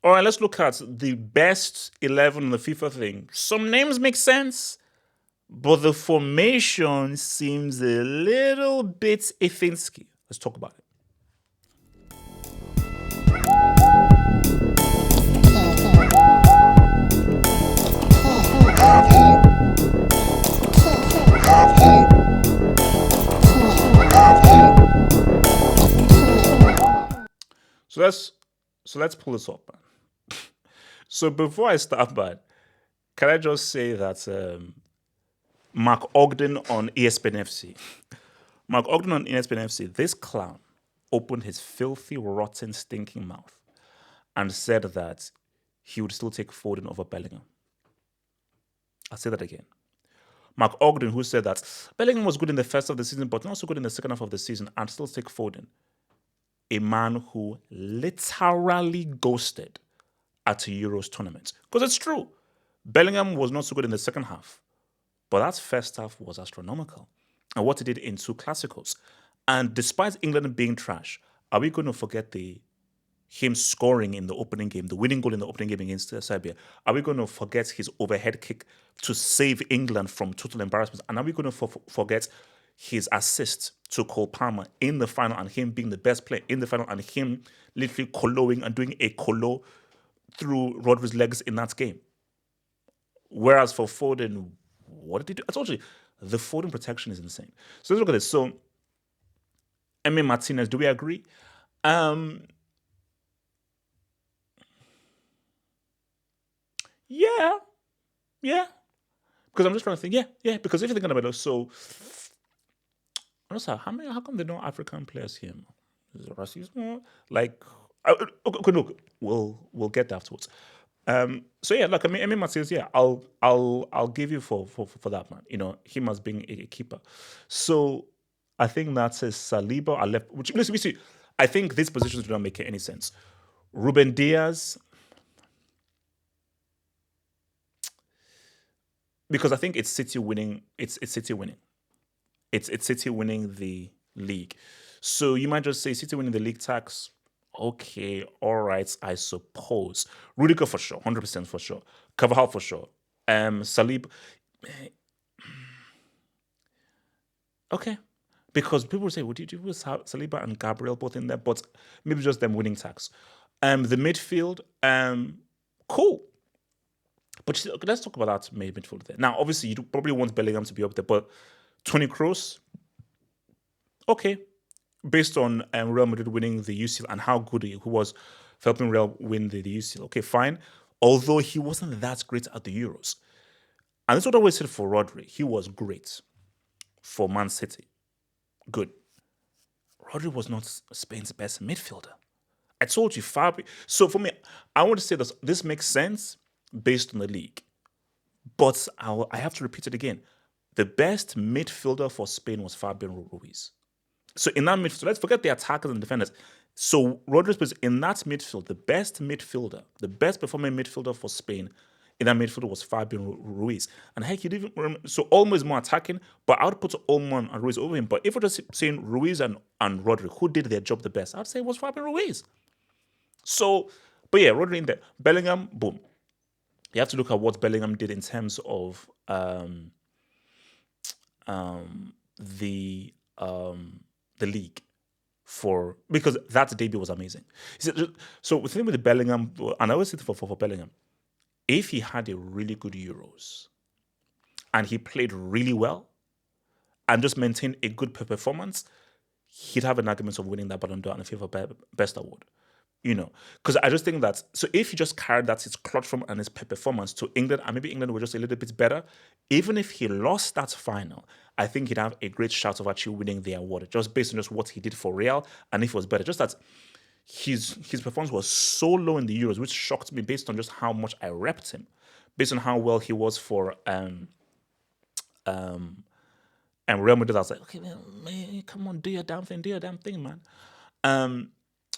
All right, let's look at the best 11 in the FIFA thing. Some names make sense, but the formation seems a little bit Ifinsky. Let's talk about it. So let's pull this up, man. So before I start, man, can I just say that Mark Ogden on ESPN FC, Mark Ogden on ESPN FC, this clown opened his filthy, rotten, stinking mouth and said that he would still take Foden over Bellingham. I'll say that again. Mark Ogden, who said that Bellingham was good in the first half of the season, but not so good in the second half of the season, and still take Foden. A man who literally ghosted at a Euros tournament. Because it's true. Bellingham was not so good in the second half, but that first half was astronomical. And what he did in two Classicos. And despite England being trash, are we going to forget him scoring in the opening game, the winning goal in the opening game against Serbia? Are we going to forget his overhead kick to save England from total embarrassment? And are we going to forget his assist to Cole Palmer in the final and him being the best player in the final and him literally coloing and doing a colo through Rodri's legs in that game? Whereas for Foden, what did he do? I told you, the Foden protection is insane. So let's look at this. So, Martinez, do we agree? Yeah. Because I'm just trying to think. Yeah. Because if you're thinking about it, so how come there are no African players here? Is it racism? Like, okay, look, we'll get that afterwards. So yeah, look, Martinez, yeah, I'll give you for that, man. You know, him as being a keeper. So I think that says Saliba. I left. Which listen, we see. I think these positions do not make any sense. Ruben Diaz, because I think it's City winning. It's City winning. It's City winning the league. So you might just say City winning the league tax. Okay, all right, I suppose. Rudiger for sure, 100% for sure. Carvajal for sure. Salib. Okay. Because people say, would you do with Saliba and Gabriel both in there? But maybe just them winning tax. The midfield, cool. But let's talk about that midfield there. Now, obviously, you probably want Bellingham to be up there, but Toni Kroos, okay. Based on Real Madrid winning the UCL and how good he was for helping Real win the UCL, okay, fine. Although he wasn't that great at the Euros. And this is what I always said for Rodri. He was great for Man City. Good. Rodri was not Spain's best midfielder. I told you, Fabi. So for me, I want to say this makes sense based on the league. But I have to repeat it again. The best midfielder for Spain was Fabian Ruiz. So in that midfield, let's forget the attackers and defenders. So Rodri's was in that midfield, the best performing midfielder for Spain in that midfield was Fabian Ruiz. And heck, you didn't remember, so Olmo is more attacking, but I would put Olmo and Ruiz over him. But if we're just saying Ruiz and Rodri, who did their job the best, I'd say it was Fabian Ruiz. So, but yeah, Rodri in there. Bellingham, boom. You have to look at what Bellingham did in terms of the league because that debut was amazing. So the thing with the Bellingham, and I always say for Bellingham, if he had a really good Euros and he played really well and just maintained a good performance, he'd have an argument of winning that Ballon d'Or and a FIFA Best Award. You know, because I just think that, so if he just carried that his clutch form and his performance to England, and maybe England were just a little bit better, even if he lost that final, I think he'd have a great shot of actually winning the award, just based on just what he did for Real, and if it was better. Just that his performance was so low in the Euros, which shocked me based on just how much I repped him, based on how well he was for and Real Madrid. I was like, okay, man, come on, do your damn thing, man.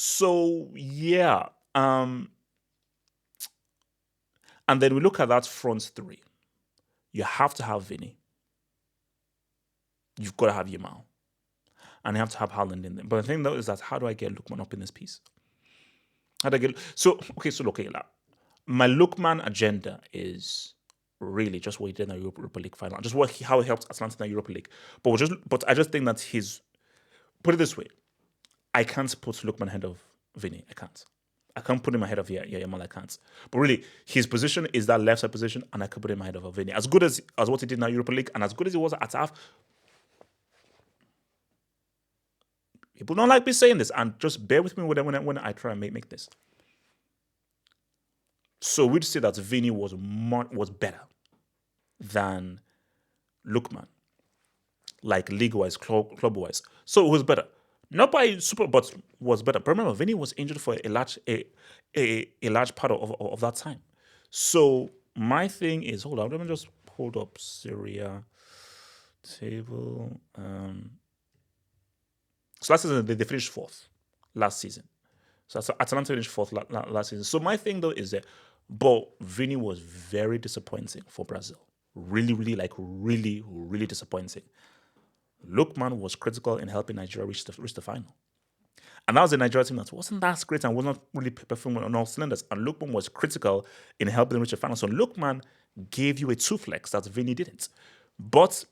So yeah, and then we look at that front three. You have to have Vini. You've got to have Yamal, and you have to have HAALAND in there. But the thing though is that how do I get Lookman up in this piece? How do I get so okay? So okay, like, my Lookman agenda is really just what he did in the Europa League final, just how he helped Atlanta in the Europa League. But I just think that he's put it this way: I can't put Lookman ahead of Vini. I can't. I can't put him ahead of Yamal. I can't. But really, his position is that left side position, and I could put him ahead of Vini. As good as what he did in the Europa League, and as good as he was at half, people don't like me saying this, and just bear with me when I try and make this. So we'd say that Vini was better than Lookman, like league wise, club wise. So it was better. Not by super, but was better. But remember, Vinny was injured for a large part of that time. So my thing is, hold on, let me just hold up Serie table. So last season they finished fourth last season. So Atalanta finished fourth last season. So my thing though is that, but Vini was very disappointing for Brazil. Really, really disappointing. Lookman was critical in helping Nigeria reach the final. And that was a Nigeria team that wasn't that great and was not really performing on all cylinders. And Lookman was critical in helping them reach the final. So Lookman gave you a two flex that Vini didn't. But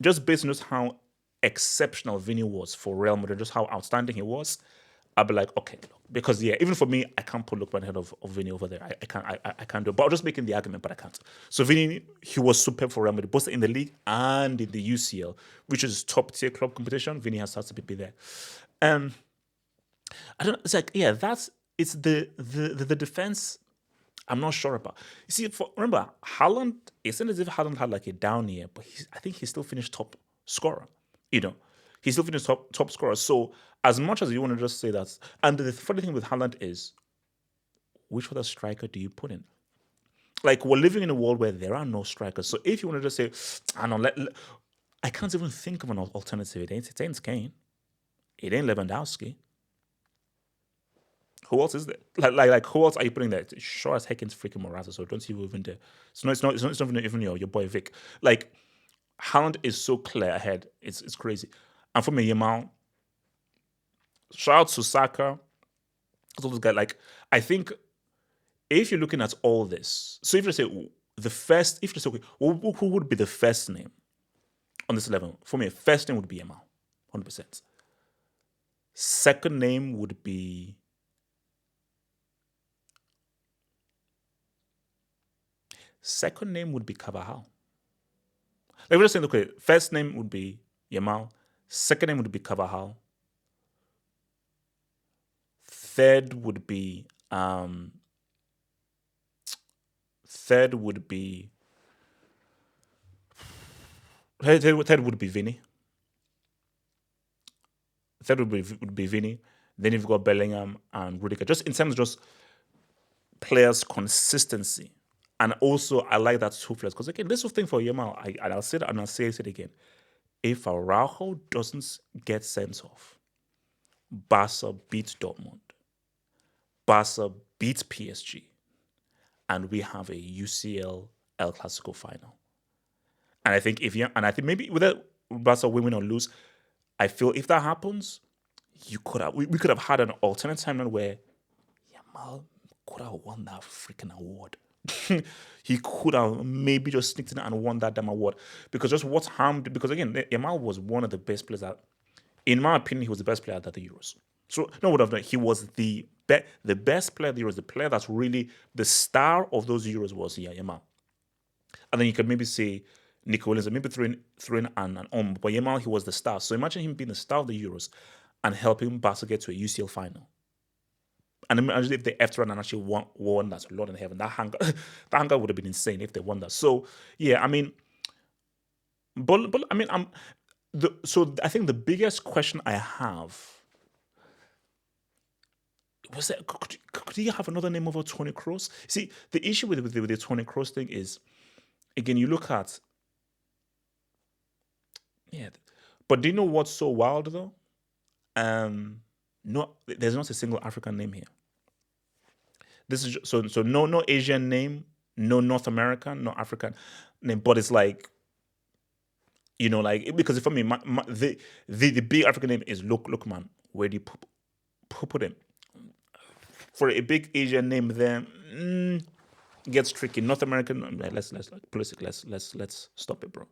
just based on just how exceptional Vini was for Real Madrid, just how outstanding he was, I'll be like, okay, because yeah, even for me, I can't put Lookman ahead of Vini over there. I can't do it. But I'm just making the argument, but I can't. So Vini, he was superb for Real Madrid, both in the league and in the UCL, which is top tier club competition. Vini has started to be there. I don't. It's like yeah, it's the defense. I'm not sure about. You see, remember Haaland. It's not as if Haaland had like a down year, but I think he still finished top scorer. You know, he still finished top scorer. So as much as you want to just say that, and the funny thing with Haaland is, which other striker do you put in? Like we're living in a world where there are no strikers. So if you want to just say, I don't know, I can't even think of an alternative. It ain't Kane. It ain't Lewandowski. Who else is there? Like who else are you putting there? Sure as heck it's freaking Morata, so don't even there. So no, it's not even your boy Vic. Like Haaland is so clear ahead. It's crazy. And for me, Yamal, shout out to Saka. All those guys. Like I think if you're looking at all this, so if you say the first, if you say okay, who would be the first name on this level? For me, first name would be Yamal, 100%. Second name would be Carvajal. Like we're just saying, okay, first name would be Yamal, second name would be Carvajal, third would be third would be Vini. Third would be Vini. Then you've got Bellingham and Rudiger. Just in terms of just players' consistency. And also, I like that two players. Because again, this is the thing for Yamal, and I'll say that and I'll say it again. If Araujo doesn't get sent off, Barca beats Dortmund, Barca beats PSG, and we have a UCL El Clasico final. And I think maybe whether Barca win or lose, I feel if that happens, we could have had an alternate timeline where Yamal could have won that freaking award. He could have maybe just sneaked in and won that damn award because just what's harmed because again Yamal was one of the best players that, in my opinion, he was the best player at the Euros. So no, what I've done, he was the best player at the Euros, the player that's really the star of those Euros was Yamal. And then you could maybe say Nico Williams, maybe throw in an but Yamal, he was the star. So imagine him being the star of the Euros and helping Barca get to a UCL final. And imagine if they F run and actually won that, Lord in heaven, that hunger would have been insane if they won that. So yeah, I mean, but I mean, so I think the biggest question I have was that could he have another name over Toni Kroos? See, the issue with the Toni Kroos thing is, again, you look at but do you know what's so wild though? No, there's not a single African name here. This is so no Asian name, no North American, no African name, but it's like like because for me the big African name is Lookman. Where do you put him? For a big Asian name, then gets tricky. North American, let's stop it, bro.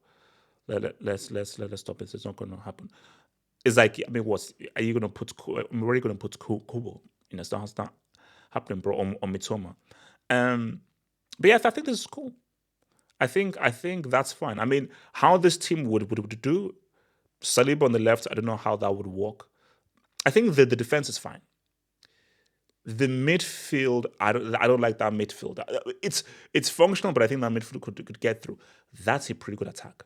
Let's stop it. It's not gonna happen. It's like, I mean, what are you gonna put? Where are you gonna put Kubo? You know, it's not happening, bro. On Mitoma. But yeah, I think this is cool. I think that's fine. I mean, how this team would do Saliba on the left, I don't know how that would work. I think the defense is fine. The midfield, I don't like that midfield. It's functional, but I think that midfield could get through. That's a pretty good attack.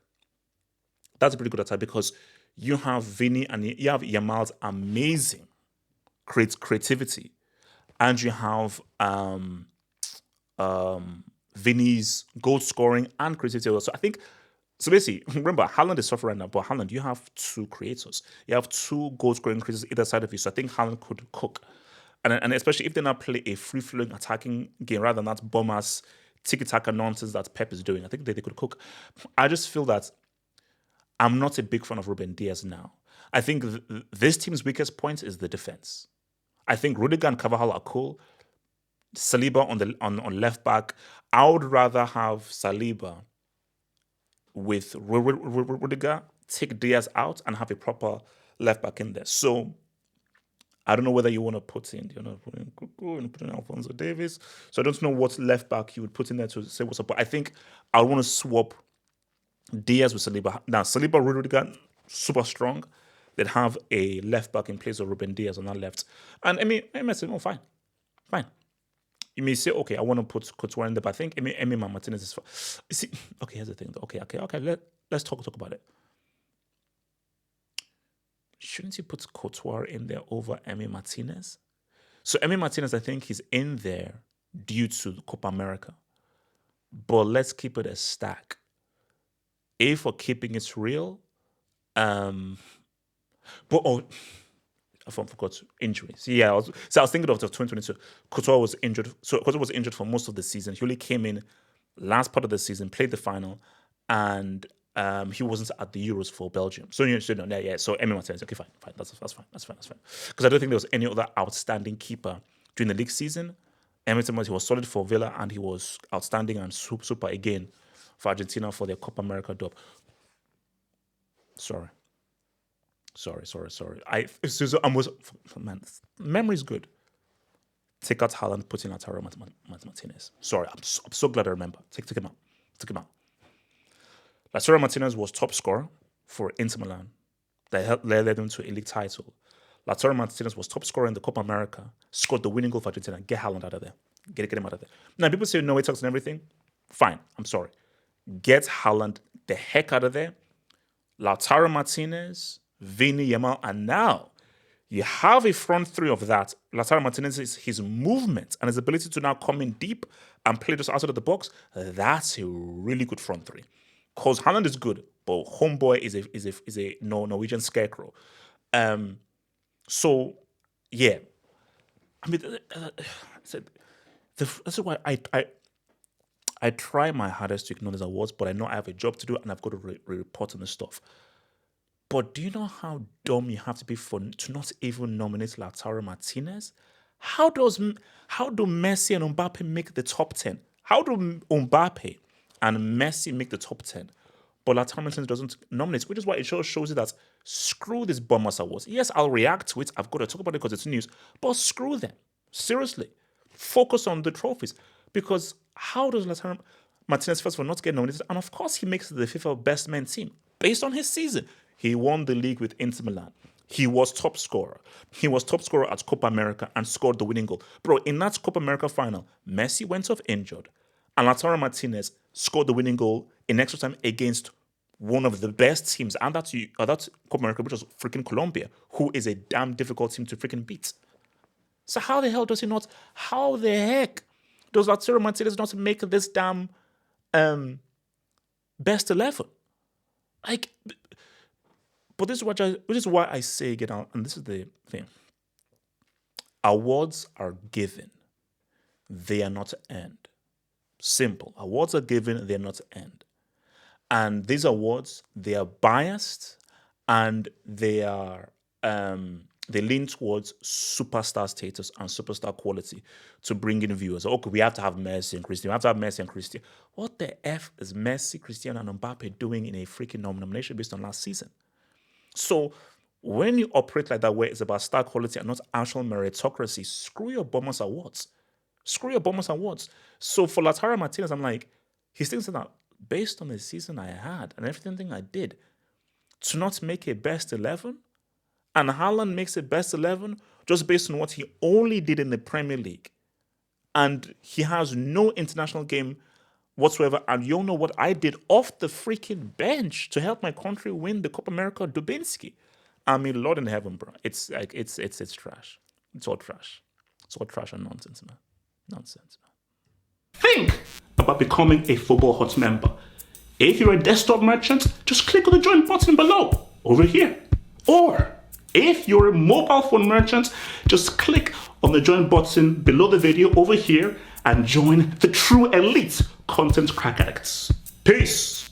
That's a pretty good attack because you have Vini and you have Yamal's amazing creativity, and you have Vini's goal scoring and creativity also. I think so. Basically, remember Haaland is suffering right now, but Haaland, you have two creators. You have two goal scoring creators either side of you. So I think Haaland could cook, and especially if they now play a free flowing attacking game rather than that bomb ass tiki taka nonsense that Pep is doing. I think they could cook. I just feel that I'm not a big fan of Ruben Diaz now. I think this team's weakest point is the defense. I think Rudiger and Carvajal are cool. Saliba on left back. I would rather have Saliba with Rudiger, take Diaz out, and have a proper left back in there. So I don't know whether you want to put in, put in Alphonso Davies. So I don't know what left back you would put in there to say what's up. But I think I want to swap Diaz with Saliba. Now, Saliba, Rudiger, super strong. They'd have a left back in place of Ruben Diaz on that left. And I said, oh, fine. You may say, okay, I want to put Couture in there, but I think Emi Martinez is fine. You see, okay, here's the thing, though. Okay. Let's talk about it. Shouldn't you put Couture in there over Emi Martinez? So Emi Martinez, I think he's in there due to Copa America. But let's keep it a stack. A, for keeping it real. I forgot injuries. Yeah, I was thinking of the 2022. Couture was injured. So Couture was injured for most of the season. He only came in last part of the season, played the final, and he wasn't at the Euros for Belgium. So So Emi Martinez, okay, fine. That's fine. Because I don't think there was any other outstanding keeper during the league season. Emi Martinez, he was solid for Villa, and he was outstanding and super again for Argentina for their Copa America dub. Sorry. Man, memory's good. Take out Haaland, put in LAUTARO Martinez. Sorry, I'm so glad I remember. Take him out. LAUTARO Martinez was top scorer for Inter Milan. They led them to a league title. LAUTARO Martinez was top scorer in the Copa America, scored the winning goal for Argentina. Get Haaland out of there. Get him out of there. Now, people say no, it talks and everything. Fine, I'm sorry. Get Haaland the heck out of there. LAUTARO Martinez, Vini, Yamal, and now you have a front three of that. LAUTARO Martinez is his movement and his ability to now come in deep and play just outside of the box. That's a really good front three. Because Haaland is good, but Homeboy is a Norwegian scarecrow. So yeah, I mean, that's why I try my hardest to ignore these awards, but I know I have a job to do and I've got to report on this stuff. But do you know how dumb you have to be to not even nominate LAUTARO Martinez? How do Messi and Mbappe make the top 10? How do Mbappe and Messi make the top 10? But LAUTARO Martinez doesn't nominate, which is why it shows you that screw these bombers awards. Yes, I'll react to it. I've got to talk about it because it's news. But screw them. Seriously. Focus on the trophies. Because how does LAUTARO Martinez, first of all, not get nominated? And of course, he makes the FIFA best men team based on his season. He won the league with Inter Milan. He was top scorer. He was top scorer at Copa America and scored the winning goal. Bro, in that Copa America final, Messi went off injured. And LAUTARO Martinez scored the winning goal in extra time against one of the best teams. And that's Copa America, which was freaking Colombia, who is a damn difficult team to freaking beat. So how the heck does LAUTARO Martinez not make this damn best 11? But this is why I say again, and this is the thing. Awards are given. They are not earned. Simple. Awards are given, they are not earned. And these awards, they are biased and they are they lean towards superstar status and superstar quality to bring in viewers. Okay, we have to have Messi and Cristiano. We have to have Messi and Cristiano. What the F is Messi, Cristiano, and Mbappe doing in a freaking nomination based on last season? So when you operate like that, where it's about star quality and not actual meritocracy, screw your Bombers Awards. Screw your Bombers Awards. So for Lautaro Martinez, I'm like, he's thinking that based on the season I had and everything I did, to not make a best 11, and Haaland makes a best 11 just based on what he only did in the Premier League. And he has no international game whatsoever. And you all know what I did off the freaking bench to help my country win the Copa America Dubinsky. I mean, Lord in heaven, bro. It's like it's trash. It's all trash. It's all trash and nonsense, man. Nonsense, man. Think about becoming a Football Hut member. If you're a desktop merchant, just click on the join button below, over here. Or if you're a mobile phone merchant, just click on the join button below the video over here and join the true elite content crack addicts. Peace.